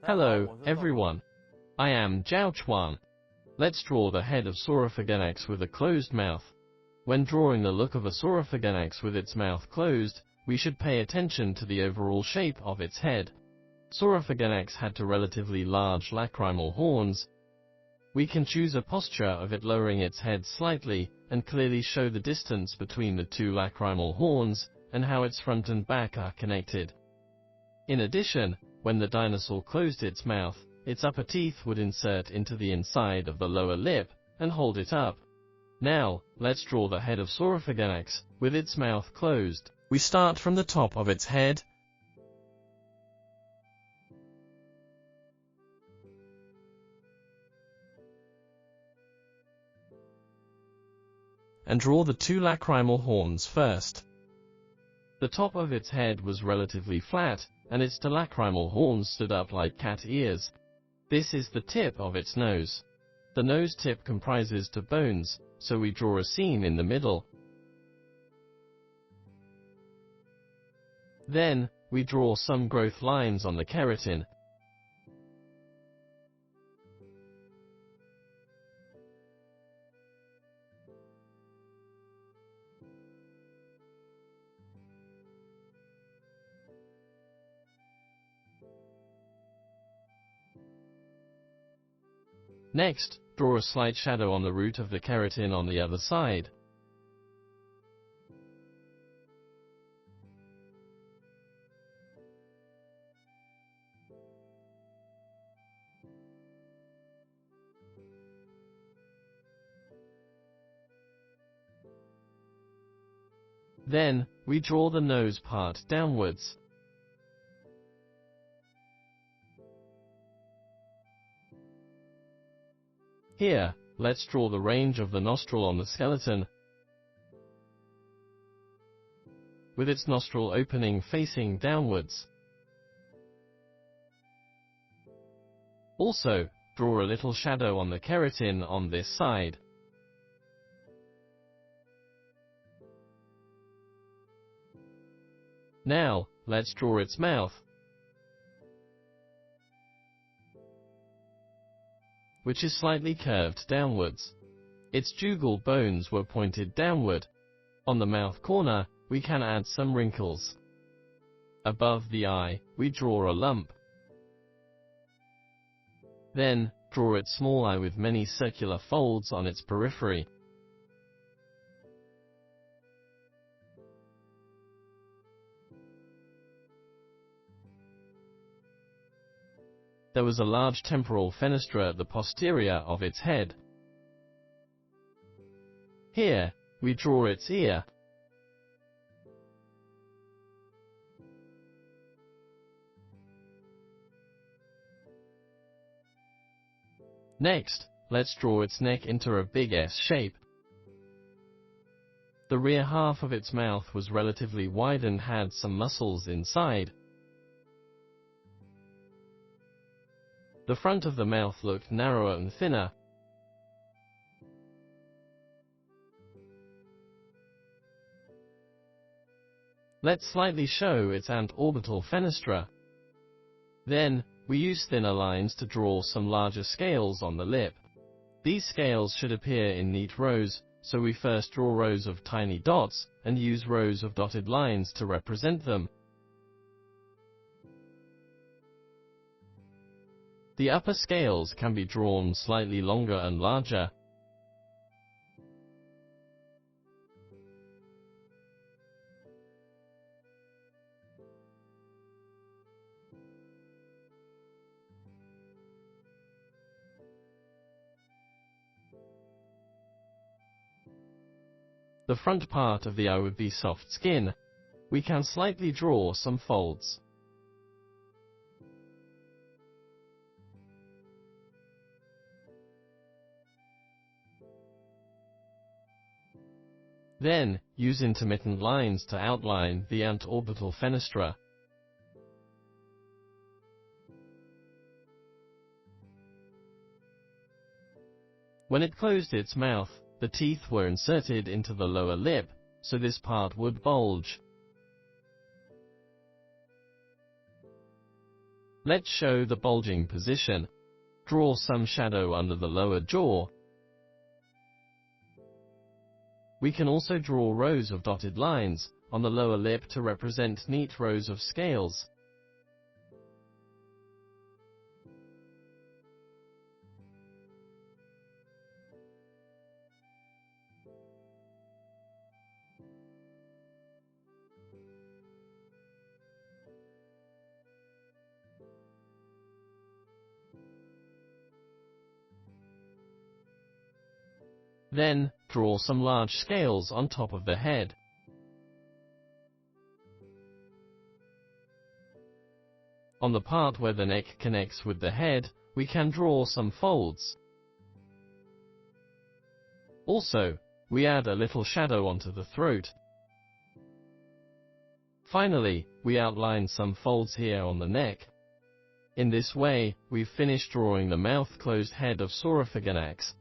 Hello, everyone. I am ZHAO Chuang. Let's draw the head of Saurophaganax with a closed mouth. When drawing the look of a Saurophaganax with its mouth closed, we should pay attention to the overall shape of its head. Saurophaganax had two relatively large lacrimal horns. We can choose a posture of it lowering its head slightly, and clearly show the distance between the two lacrimal horns, and how its front and back are connected. In addition, when the dinosaur closed its mouth, its upper teeth would insert into the inside of the lower lip, and hold it up. Now, let's draw the head of Saurophaganax, with its mouth closed. We start from the top of its head, and draw the two lacrimal horns first. The top of its head was relatively flat, and its two lacrimal horns stood up like cat ears. This is the tip of its nose. The nose tip comprises two bones, so we draw a seam in the middle. Then, we draw some growth lines on the keratin. Next, draw a slight shadow on the root of the keratin on the other side. Then, we draw the nose part downwards. Here, let's draw the range of the nostril on the skeleton, with its nostril opening facing downwards. Also, draw a little shadow on the keratin on this side. Now, let's draw its mouth, which is slightly curved downwards. Its jugal bones were pointed downward. On the mouth corner, we can add some wrinkles. Above the eye, we draw a lump. Then, draw its small eye with many circular folds on its periphery. There was a large temporal fenestra at the posterior of its head. Here, we draw its ear. Next, let's draw its neck into a big S shape. The rear half of its mouth was relatively wide and had some muscles inside. The front of the mouth looked narrower and thinner. Let's slightly show its antorbital fenestra. Then, we use thinner lines to draw some larger scales on the lip. These scales should appear in neat rows, so we first draw rows of tiny dots, and use rows of dotted lines to represent them. The upper scales can be drawn slightly longer and larger. The front part of the eye would be soft skin. We can slightly draw some folds. Then, use intermittent lines to outline the antorbital fenestra. When it closed its mouth, the teeth were inserted into the lower lip, so this part would bulge. Let's show the bulging position. Draw some shadow under the lower jaw. We can also draw rows of dotted lines on the lower lip to represent neat rows of scales. Then, draw some large scales on top of the head. On the part where the neck connects with the head, we can draw some folds. Also, we add a little shadow onto the throat. Finally, we outline some folds here on the neck. In this way, we've finished drawing the mouth-closed head of Saurophaganax.